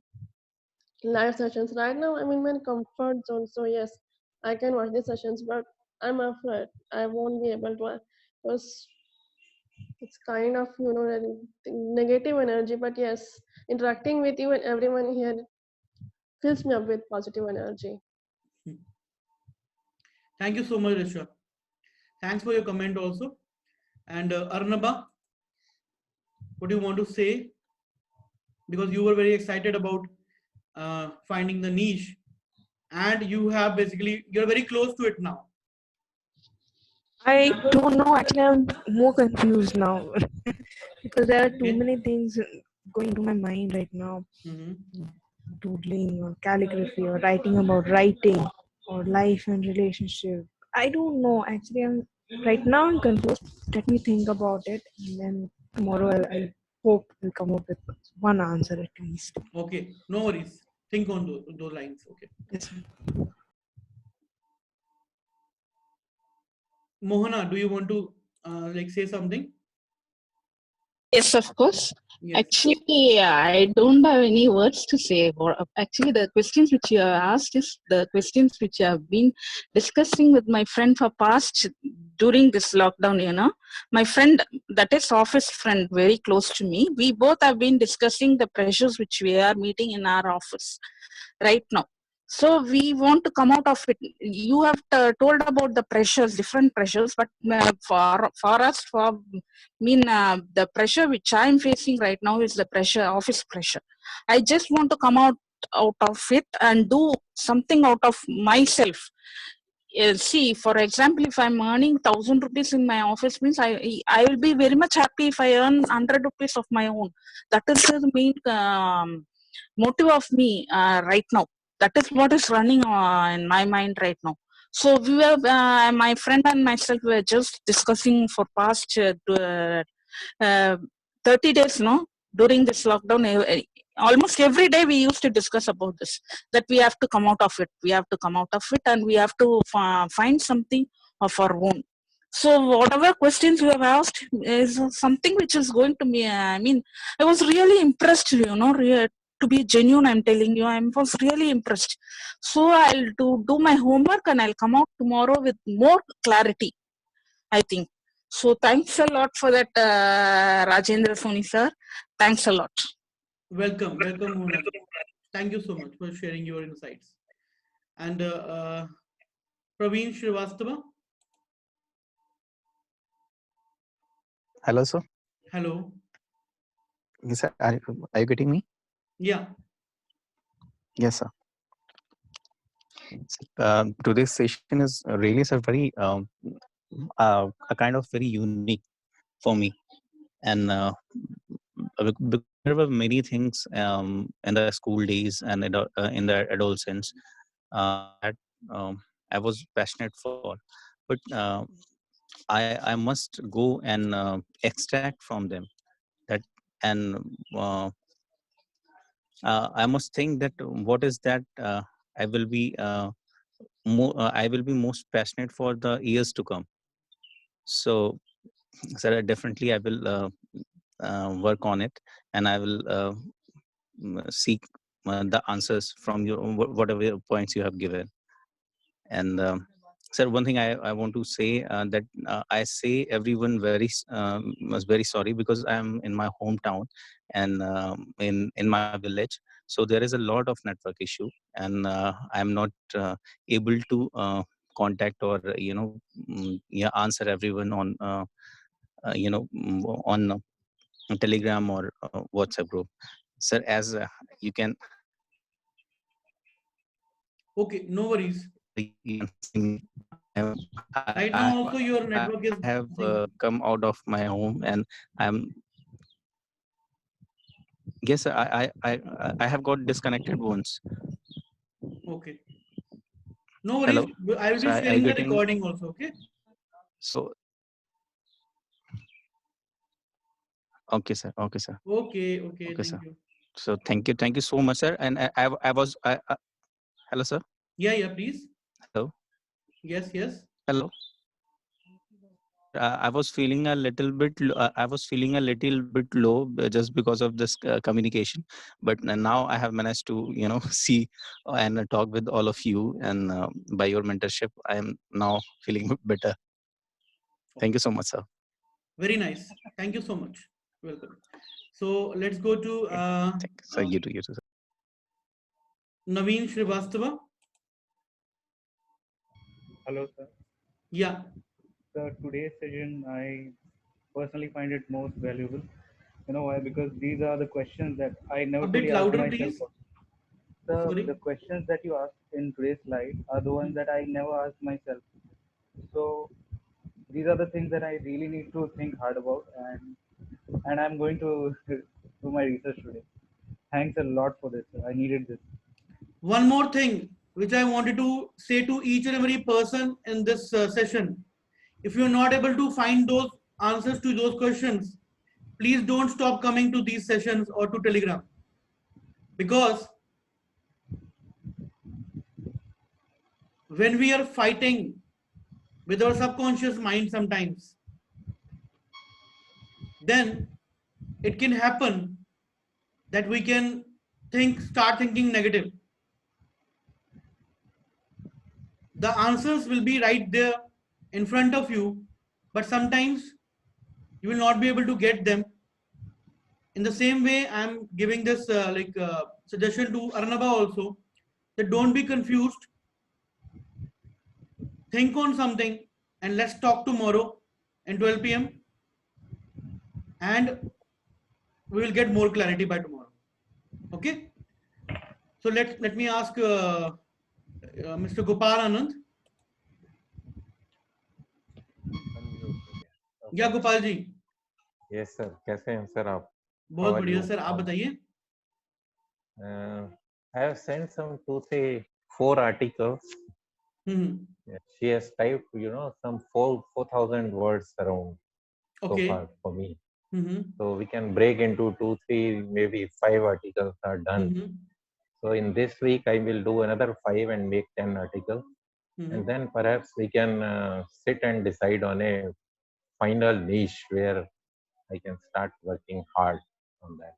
live sessions. Right now I'm in my comfort zone, so yes, I can watch the sessions, but I'm afraid I won't be able to, because it's kind of negative energy. But yes, interacting with you and everyone here fills me up with positive energy. Thank you so much, Risha. Thanks for your comment also. And Arnaba, what do you want to say? Because you were very excited about finding the niche, and you have basically, you're very close to it now. I don't know. Actually, I'm more confused now because there are too Okay. many things going to my mind right now, Mm-hmm. doodling or calligraphy or writing about writing or life and relationship. I don't know. Actually, right now I'm confused. Let me think about it, and then tomorrow I hope I'll come up with one answer at least. Okay, no worries. Think on those lines. Okay. Yes, sir. Mohana, do you want to like say something? Yes, of course. Yes. Actually, I don't have any words to say. Or actually, the questions which you have asked is the questions which I have been discussing with my friend for past during this lockdown. My friend, that is office friend, very close to me. We both have been discussing the pressures which we are meeting in our office right now. So we want to come out of it. You have told about the pressures, different pressures, but for us, the pressure which I'm facing right now is the pressure, office pressure. I just want to come out of it and do something out of myself. See, for example, if I'm earning 1,000 rupees in my office, means I will be very much happy if I earn 100 rupees of my own. That is the main motive of me right now. That is what is running in my mind right now. So we were, my friend and myself were just discussing for past 30 days, no, during this lockdown. Almost every day we used to discuss about this, that we have to come out of it. We have to come out of it, and we have to find something of our own. So whatever questions you have asked is something which is going to me. I mean, I was really impressed. To be genuine, I'm telling you, I was really impressed. So I'll do my homework and I'll come out tomorrow with more clarity, I think. So thanks a lot for that, Rajendra Soni sir. Thanks a lot. Welcome, Mohana. Thank you so much for sharing your insights. And Praveen Srivastava. Hello, sir. Hello. Yes, sir. Are you getting me? Yeah. Yes, sir. Today's session is really sir, very a kind of very unique for me, and because there were many things in the school days and in the adolescence that I was passionate for, but I must go and extract from them that, and I must think that what is that I will be I will be most passionate for the years to come. So, sir, definitely I will work on it, and I will seek the answers from your whatever points you have given. And sir, one thing I want to say that I say everyone was very sorry because I'm in my hometown and in my village. So there is a lot of network issue, and I'm not able to contact or yeah, answer everyone on on Telegram or WhatsApp group. Sir, as you can Okay, no worries. you can see me. I, Right now, also your network is I have thing. come out of my home, and I'm yes, I have got disconnected once. Okay. No worries. Hello, I will so be are you sharing the getting? recording also. Okay. So okay, sir. Okay, sir. Okay. Okay. Okay, sir. Thank you. So thank you so much, sir. And I was hello, sir. Yeah. Yeah. Please. Hello, Yes. Yes. hello. I was feeling a little bit. I was feeling a little bit low just because of this communication. But now I have managed to, see and talk with all of you. And by your mentorship, I am now feeling better. Thank you so much, sir. Very nice. Thank you so much. Welcome. So let's go to Okay. Thank you. So you too, sir. Naveen Srivastava. Hello, sir. Yeah. Sir, today's session I personally find it most valuable. You know why? Because these are the questions that I A never bit truly asked louder, myself. please. The Sorry. questions that you asked in today's slide are the ones that I never asked myself. So these are the things that I really need to think hard about, and I'm going to do my research today. Thanks a lot for this, sir. I needed this. One more thing which I wanted to say to each and every person in this session. If you're not able to find those answers to those questions, please don't stop coming to these sessions or to Telegram, because when we are fighting with our subconscious mind sometimes, then it can happen that we can start thinking negative. The answers will be right there in front of you, but sometimes you will not be able to get them. In the same way, I'm giving this suggestion to Arnaba also, that don't be confused. Think on something and let's talk tomorrow at 12 p.m. and we will get more clarity by tomorrow. Okay? So let me ask Mr. Gopal Anand. या Gopal ji. Yes sir, कैसे हैं sir आप? बहुत बढ़िया sir, आप बताइए. I have sent some 2-4 articles. She has typed, some 4,000 words around so far for me. So we can break into 2-3, maybe 5 articles are done. So in this week, I will do another 5 and make 10 articles. And then perhaps we can sit and decide on a final niche where I can start working hard on that.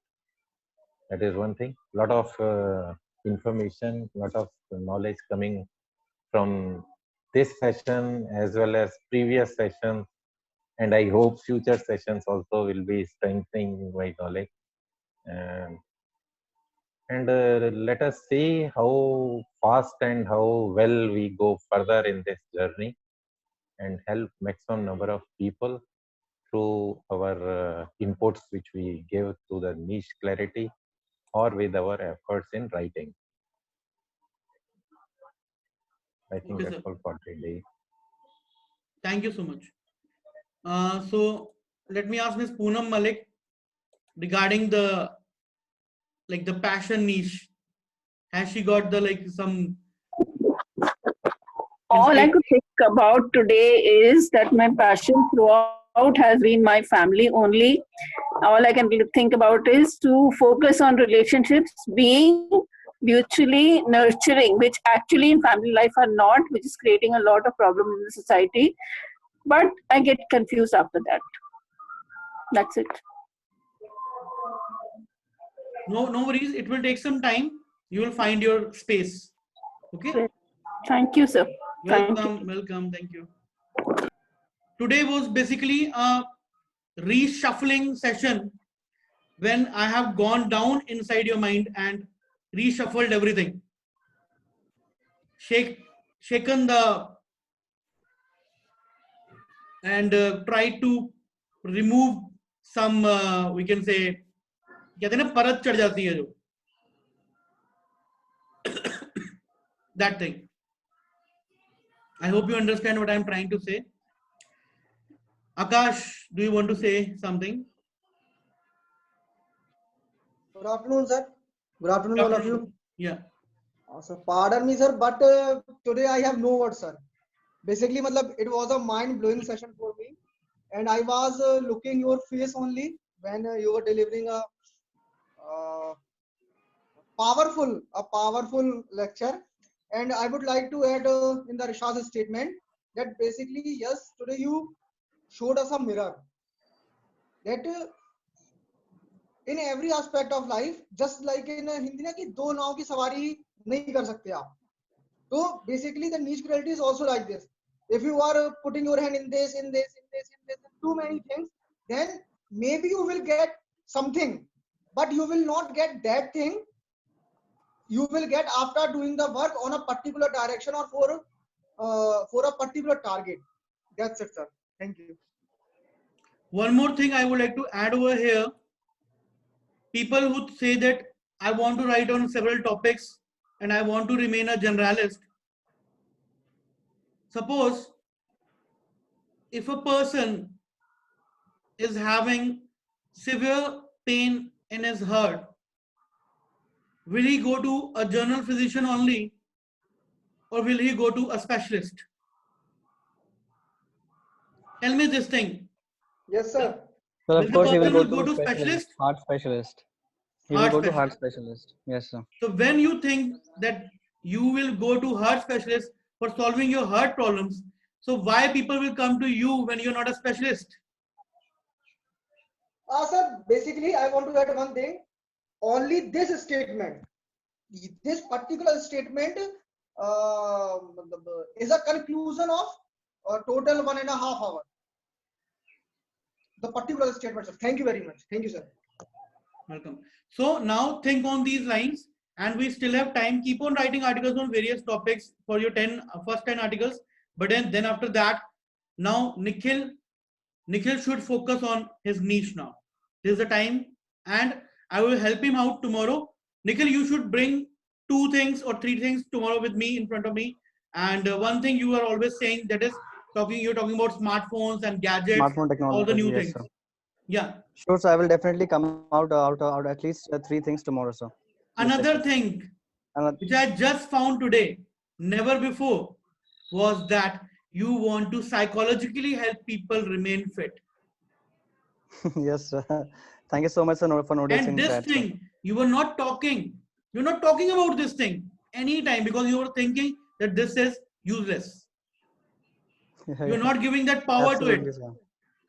That is one thing. A lot of information, lot of knowledge coming from this session as well as previous sessions, and I hope future sessions also will be strengthening my knowledge. And let us see how fast and how well we go further in this journey and help maximum number of people through our inputs which we give to the niche clarity or with our efforts in writing. I think that's all for today. Thank you so much. So let me ask Ms. Poonam Malik regarding the passion niche. Has she got some? All I could think about today is that my passion throughout has been my family only. All I can think about is to focus on relationships being mutually nurturing, which actually in family life are not, which is creating a lot of problems in the society. But I get confused after that. That's it. No worries. It will take some time. You will find your space. Okay. Thank you, sir. Welcome. Thank you. Today was basically a reshuffling session when I have gone down inside your mind and reshuffled everything. Shaken the and tried to remove some we can say कहते हैं ना परत चढ़ जाती है जो that thing. I hope you understand what I am trying to say. Akash, do you want to say something? Good afternoon, sir. Good afternoon, all of you. Yeah. So pardon me, sir, but today I have no words, sir. Basically, it was a mind-blowing session for me, and I was looking your face only when you were delivering a powerful lecture. And I would like to add in the Rishad's statement that basically, yes, today you showed us a mirror that in every aspect of life, just like in Hindi na ki do naw ki sawari nahi kar sakte aap. So basically the niche clarity is also like this. If you are putting your hand in this, too many things, then maybe you will get something, but you will not get that thing you will get after doing the work on a particular direction or for a particular target. That's it, sir. Thank you. One more thing I would like to add over here. People who say that I want to write on several topics and I want to remain a generalist. Suppose if a person is having severe pain in his heart, will he go to a general physician only, or will he go to a specialist? Tell me this thing. Yes, sir. Well, Will of the course, he will person go will to go to specialist? heart specialist. He will Heart go to heart specialist. specialist. Yes, sir. So when you think that you will go to heart specialist for solving your heart problems, so why people will come to you when you're not a specialist? Sir, basically, I want to add one thing. Only this statement, this particular statement is a conclusion of a total 1.5 hours. The particular statement, sir. Thank you very much. Thank you, sir. Welcome. So now think on these lines, and we still have time. Keep on writing articles on various topics for your first 10 articles. But then after that, now Nikhil should focus on his niche now. This is the time, and I will help him out tomorrow. Nikhil, you should bring 2 things or 3 things tomorrow with me in front of me. And one thing you are always saying, that is you're talking about smartphones and gadgets, Smartphone technology. all the new Yes, things. sir. Yeah. Sure, sir. I will definitely come out at least 3 things tomorrow, sir. Another thing which I just found today, never before, was that you want to psychologically help people remain fit. Yes, sir. Thank you so much, sir, for noticing And this that. thing, Sir. you're not talking about this thing anytime, because you were thinking that this is useless. You're not giving that power Absolutely, to it. sir.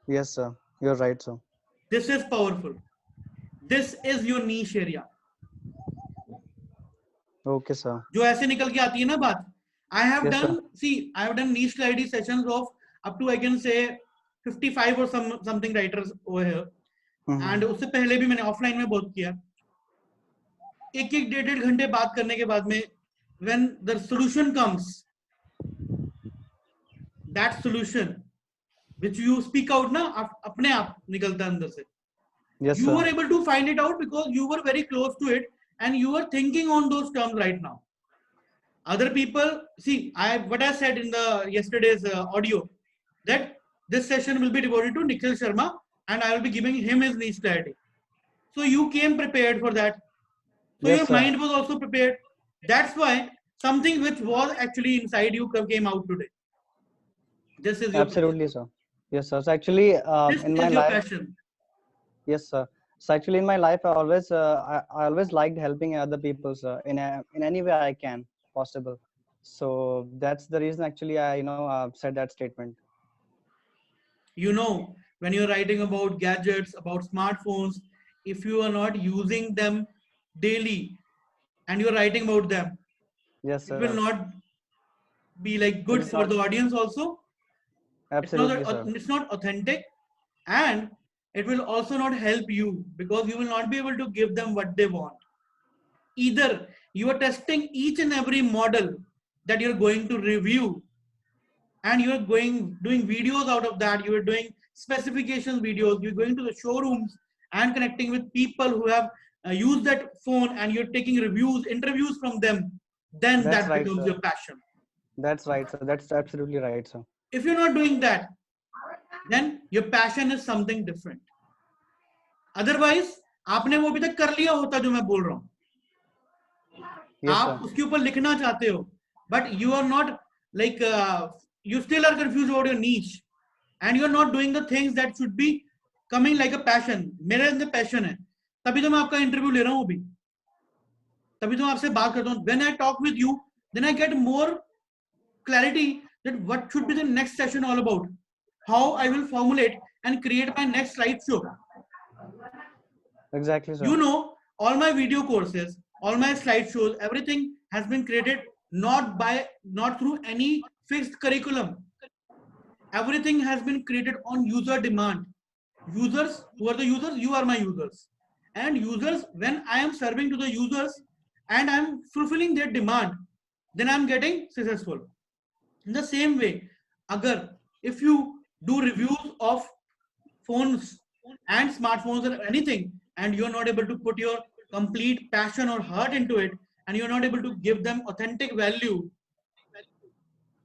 Yes, sir. You're right, sir. This is powerful. This is your niche area. Okay, sir. जो ऐसे निकल के आती है ना बात. I have Yes, done, sir. see, I have done niche study sessions of up to, I can say, 55 or something writers over here. And उससे पहले भी मैंने ऑफलाइन में बहुत किया. एक 1.5 घंटे बात करने के बाद में, when the solution comes, that solution which you speak out ना, अपने आप निकलता है अंदर से. Yes, you sir. were able to find it out because you were very close to it and you were thinking on those terms right now. Other people, see, what I said in the yesterday's audio, that this session will be devoted to Nikhil Sharma and I will be giving him his niche clarity. So you came prepared for that. So Yes, your sir. mind was also prepared. That's why something which was actually inside you came out today. This is your Absolutely, sir. Yes, sir. So actually, this in is my your life, passion. yes, sir. So actually, in my life, I always liked helping other people, sir, in any way I can possible. So that's the reason actually I said that statement. You know, when you're writing about gadgets, about smartphones, if you are not using them daily and you're writing about them, Yes, it sir. will not be like good for the audience also. Absolutely, sir. It's not authentic, and it will also not help you because you will not be able to give them what they want. Either you are testing each and every model that you're going to review, and you're doing videos out of that, you're doing specifications videos, you're going to the showrooms and connecting with people who have used that phone, and you're taking reviews, interviews from them, then That's that right, becomes sir. your passion. That's right, sir. That's absolutely right, sir. If you're not doing that, then your passion is something different. Otherwise, आपने वो अभी तक कर लिया होता जो मैं बोल रहा हूँ. Yes, आप sir. उसके ऊपर लिखना चाहते हो, but you are not like you still are confused about your niche, and you are not doing the things that should be coming like a passion. मेरे अंदर passion है, तभी तो मैं आपका इंटरव्यू ले रहा हूँ अभी, तभी तो मैं आपसे बात करता हूँ. When I talk with you, then I get more clarity that what should be the next session all about, how I will formulate and create my next slideshow. Exactly, sir. You know, all my video courses, all my slideshows, everything has been created not through any fixed curriculum. Everything has been created on user demand. Users, who are the users? You are my users. And users, when I am serving to the users and I am fulfilling their demand, then I am getting successful. In the same way, if you do reviews of phones and smartphones or anything, and you're not able to put your complete passion or heart into it, and you're not able to give them authentic value,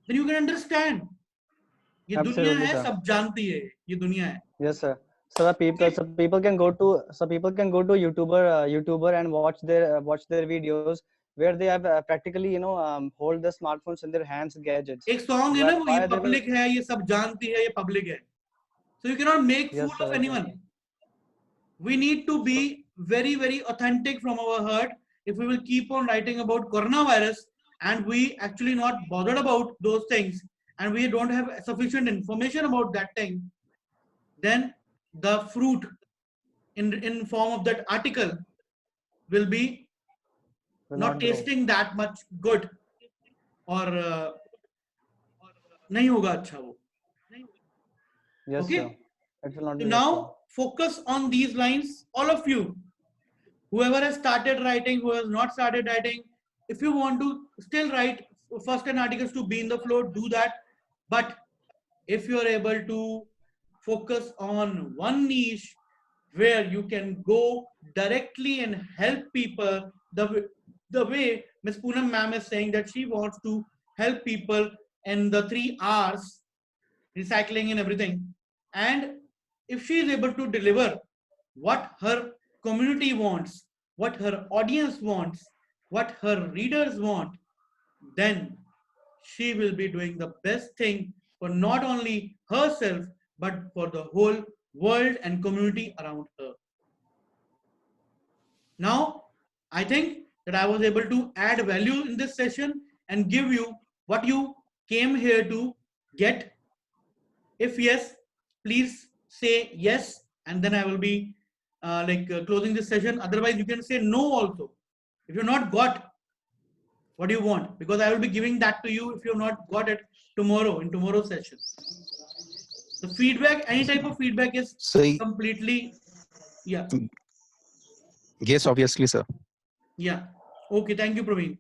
then you can understand. ये दुनिया Absolutely, है, sir. सब जानती है, ये दुनिया है. Yes, sir. So people can go to YouTuber and watch their videos where they have practically hold the smartphones in their hands, gadgets. एक song है ना वो, ये public है, ये सब जानती है, ये public है. So you cannot make fool of anyone. We need to be very, very authentic from our heart. If we will keep on writing about coronavirus and we actually not bothered about those things and we don't have sufficient information about that thing, then the fruit in form of that article will be not tasting that much good or nahi hoga acha wo. Yes, okay, sir. It will not be now focus on these lines, all of you, whoever has started writing, who has not started writing. If you want to still write first 10 articles to be in the flow, do that. But if you are able to focus on one niche where you can go directly and help people, the way Ms. Poonam ma'am is saying that she wants to help people in the 3 R's, recycling and everything. And if she is able to deliver what her community wants, what her audience wants, what her readers want, then she will be doing the best thing for not only herself, but for the whole world and community around her. Now, I think that I was able to add value in this session and give you what you came here to get. If yes, please say yes, and then I will be closing this session. Otherwise, you can say no also. If you're not got what you want, because I will be giving that to you if you have not got it tomorrow in tomorrow's session. The feedback, any type of feedback is completely, yeah. Yes, obviously, sir. Yeah. Okay. Thank you, Praveen.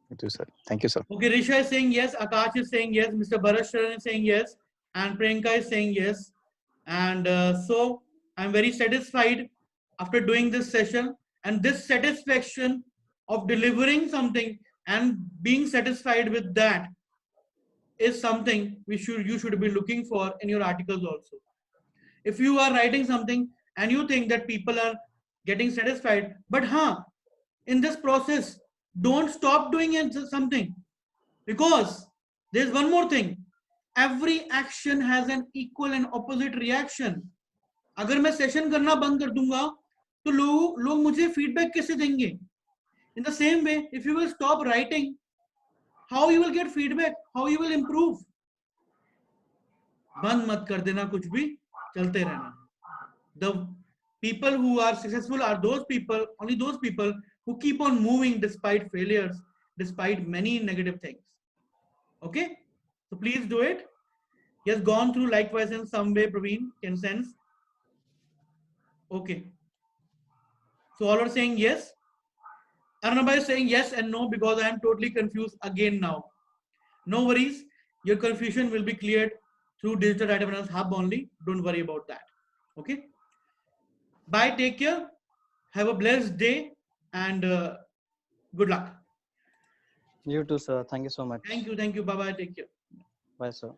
Thank you, sir. Thank you, sir. Okay. Risha is saying yes. Akash is saying yes. Mr. Bharat Sharan is saying yes. And Priyanka is saying yes. And so I'm very satisfied after doing this session. And this satisfaction of delivering something and being satisfied with that is something you should be looking for in your articles also. If you are writing something and you think that people are getting satisfied, but in this process, don't stop doing something, because there's one more thing. Every action has an equal and opposite reaction. अगर मैं session करना बंद कर दूंगा तो लोग मुझे feedback कैसे देंगे? In the same way, if you will stop writing, how you will get feedback? How you will improve? बंद मत कर देना कुछ भी, चलते रहना. The people who are successful are only those people who keep on moving despite failures, despite many negative things. Okay? So please do it. He has gone through likewise in some way, Praveen, can sense. Okay. So all are saying yes. Arnaba is saying yes and no because I am totally confused again now. No worries. Your confusion will be cleared through Digital Writer Finance Hub only. Don't worry about that. Okay. Bye. Take care. Have a blessed day and good luck. You too, sir. Thank you so much. Thank you. Thank you. Bye-bye. Take care. Bye, sir.